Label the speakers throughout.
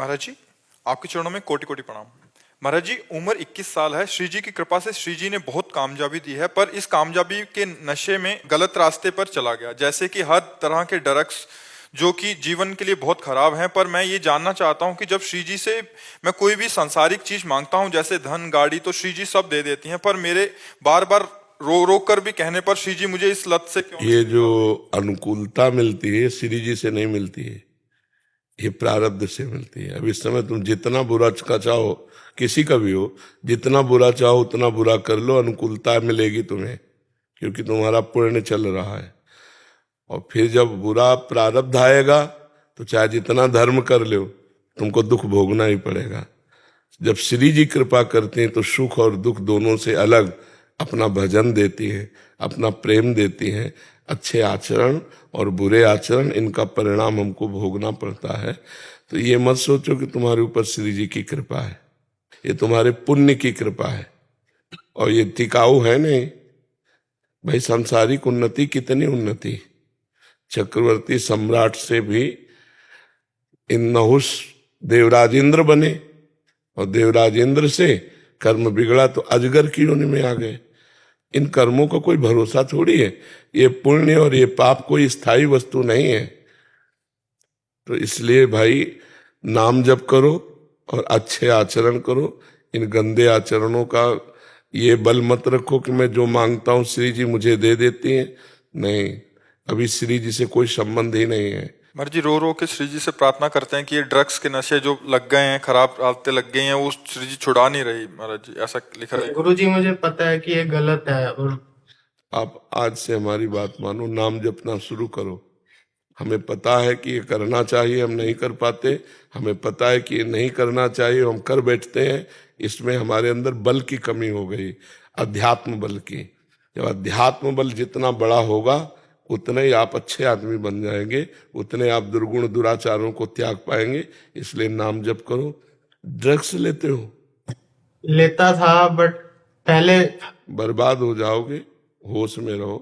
Speaker 1: महाराज जी, आपके चरणों में कोटि कोटि प्रणाम। महाराज जी, उम्र 21 साल है। श्री जी की कृपा से श्री जी ने बहुत कामयाबी दी है, पर इस कामयाबी के नशे में गलत रास्ते पर चला गया, जैसे कि हर तरह के ड्रग्स जो कि जीवन के लिए बहुत खराब हैं। पर मैं ये जानना चाहता हूँ कि जब श्री जी से मैं कोई भी सांसारिक चीज मांगता हूँ, जैसे धन गाड़ी, तो श्री जी सब दे देती हैं, पर मेरे बार बार रोक कर भी कहने पर श्री जी मुझे इस लत से क्यों?
Speaker 2: ये जो अनुकूलता मिलती है श्री जी से नहीं मिलती है, ये प्रारब्ध से मिलती है। अब इस समय तुम जितना बुरा का चाहो, किसी का भी हो, जितना बुरा चाहो उतना बुरा कर लो, अनुकूलता मिलेगी तुम्हें, क्योंकि तुम्हारा पुण्य चल रहा है। और फिर जब बुरा प्रारब्ध आएगा तो चाहे जितना धर्म कर लो, तुमको दुख भोगना ही पड़ेगा। जब श्री जी कृपा करती हैं तो सुख और दुख दोनों से अलग अपना भजन देती है, अपना प्रेम देती है। अच्छे आचरण और बुरे आचरण, इनका परिणाम हमको भोगना पड़ता है। तो ये मत सोचो कि तुम्हारे ऊपर श्री जी की कृपा है, ये तुम्हारे पुण्य की कृपा है, और ये टिकाऊ है नहीं। भाई सांसारिक उन्नति, कितनी उन्नति, चक्रवर्ती सम्राट से भी इन नहुस देवराजेंद्र बने, और देवराजेंद्र से कर्म बिगड़ा तो अजगर की योनि में आ गए। इन कर्मों का कोई भरोसा थोड़ी है। ये पुण्य और ये पाप कोई स्थायी वस्तु नहीं है। तो इसलिए भाई नाम जप करो और अच्छे आचरण करो। इन गंदे आचरणों का ये बल मत रखो कि मैं जो मांगता हूं श्री जी मुझे दे देती हैं। नहीं, अभी श्री जी से कोई संबंध ही नहीं है।
Speaker 1: महाराज जी, रो के श्री जी से प्रार्थना करते हैं कि ये ड्रग्स के नशे जो लग गए हैं, खराब आदतें लग गई हैं, वो श्री जी छुड़ा नहीं रही। महाराज जी, ऐसा लिखा है।
Speaker 3: गुरु जी, मुझे पता है कि ये गलत है, और
Speaker 2: आप आज से हमारी बात मानो, नाम जपना शुरू करो। हमें पता है कि ये करना चाहिए, हम नहीं कर पाते। हमें पता है कि ये नहीं करना चाहिए, हम कर बैठते हैं। इसमें हमारे अंदर बल की कमी हो गई, अध्यात्म बल की। जब अध्यात्म बल जितना बड़ा होगा, उतने ही आप अच्छे आदमी बन जाएंगे, उतने आप दुर्गुण दुराचारों को त्याग पाएंगे। इसलिए नाम जप करो। ड्रग्स लेते हो?
Speaker 3: लेता था, बट पहले
Speaker 2: बर्बाद हो जाओगे, होश में रहो।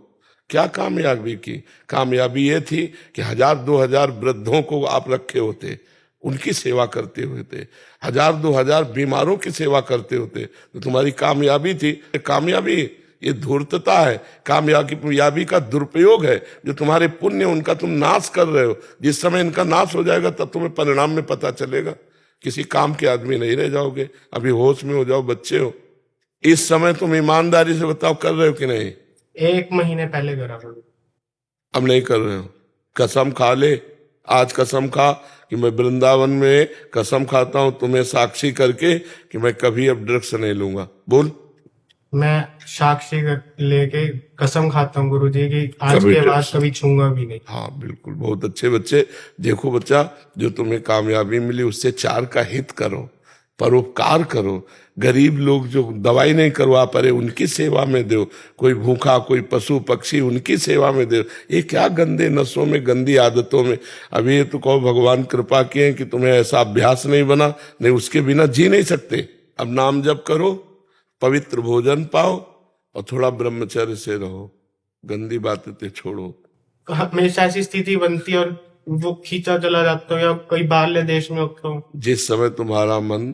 Speaker 2: क्या कामयाबी की? कामयाबी ये थी कि 1000-2000 वृद्धों को आप रखे होते, उनकी सेवा करते हुए थे। 1000-2000 बीमारों की सेवा करते होते, तो तुम्हारी कामयाबी थी। कामयाबी ये धूर्तता है, कामयाबी का दुरुपयोग है। जो तुम्हारे पुण्य, उनका तुम नाश कर रहे हो। जिस समय इनका नाश हो जाएगा तब तुम्हें परिणाम में पता चलेगा। किसी काम के आदमी नहीं रह जाओगे। अभी होश में हो जाओ, बच्चे हो। इस समय तुम ईमानदारी से बताओ, कर रहे हो कि नहीं?
Speaker 3: 1 महीने पहले करा था।
Speaker 2: अब नहीं कर रहे हो? कसम खा ले, आज कसम खा कि मैं वृंदावन में कसम खाता हूं तुम्हें साक्षी करके कि मैं कभी अब ड्रग्स नहीं लूंगा। बोल।
Speaker 3: मैं साक्षी लेके कसम खाता हूँ गुरु जी की आज
Speaker 2: कभी
Speaker 3: के बाद
Speaker 2: ड्रग्स
Speaker 3: कभी छूंगा भी नहीं।
Speaker 2: हाँ बिल्कुल, बहुत अच्छे बच्चे। देखो बच्चा, जो तुम्हें कामयाबी मिली उससे 4 का हित करो, परोपकार करो। गरीब लोग जो दवाई नहीं करवा पारे, उनकी सेवा में दो। कोई भूखा, कोई पशु पक्षी, उनकी सेवा में दो। ये क्या गंदे नशों में, गंदी आदतों में। अभी ये तो कहो भगवान कृपा किए कि तुम्हें ऐसा अभ्यास नहीं बना, नहीं उसके बिना जी नहीं सकते। अब नाम जप करो, पवित्र भोजन पाओ, और थोड़ा ब्रह्मचर्य से रहो। गंदी बातें छोड़ो।
Speaker 3: हमेशा ऐसी स्थिति बनती है और वो खींचा चला जाता हूँ, या कई बाहरले देश में होता हूँ।
Speaker 2: जिस समय तुम्हारा मन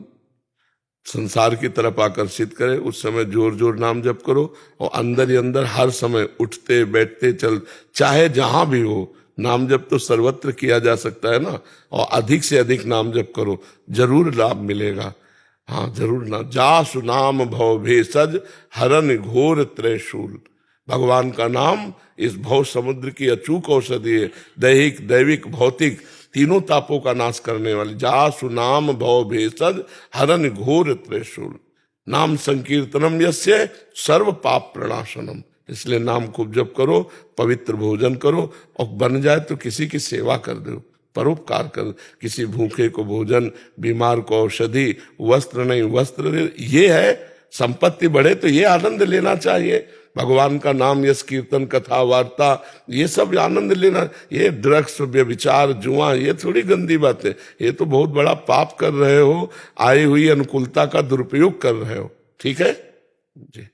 Speaker 2: संसार की तरफ आकर्षित करे, उस समय जोर जोर नाम जप करो। और अंदर ही अंदर हर समय उठते बैठते चल, चाहे जहां भी हो, नाम जप तो सर्वत्र किया जा सकता है ना। और अधिक से अधिक नाम जप करो, जरूर लाभ मिलेगा। हाँ जरूर ना। जासु नाम भव भेषज हरन घोर त्रैशूल। भगवान का नाम इस भव समुद्र की अचूक औषधि है। दैहिक, दैविक, भौतिक तीनों तापों का नाश करने वाली। जासु नाम भव भेषज हरन घोर त्रैशूल। नाम संकीर्तनम यस्य सर्व पाप प्रणाशनम। इसलिए नाम खूब जप करो, पवित्र भोजन करो, और बन जाए तो किसी की सेवा कर दो, परोपकार कर। किसी भूखे को भोजन, बीमार को औषधि, वस्त्र नहीं वस्त्र दे। ये है संपत्ति बढ़े तो ये आनंद लेना चाहिए। भगवान का नाम, यश कीर्तन, कथा वार्ता, ये सब आनंद लेना। ये ड्रग्स, व्यभिचार, जुआ, ये थोड़ी गंदी बात है। ये तो बहुत बड़ा पाप कर रहे हो, आई हुई अनुकूलता का दुरुपयोग कर रहे हो। ठीक है जी।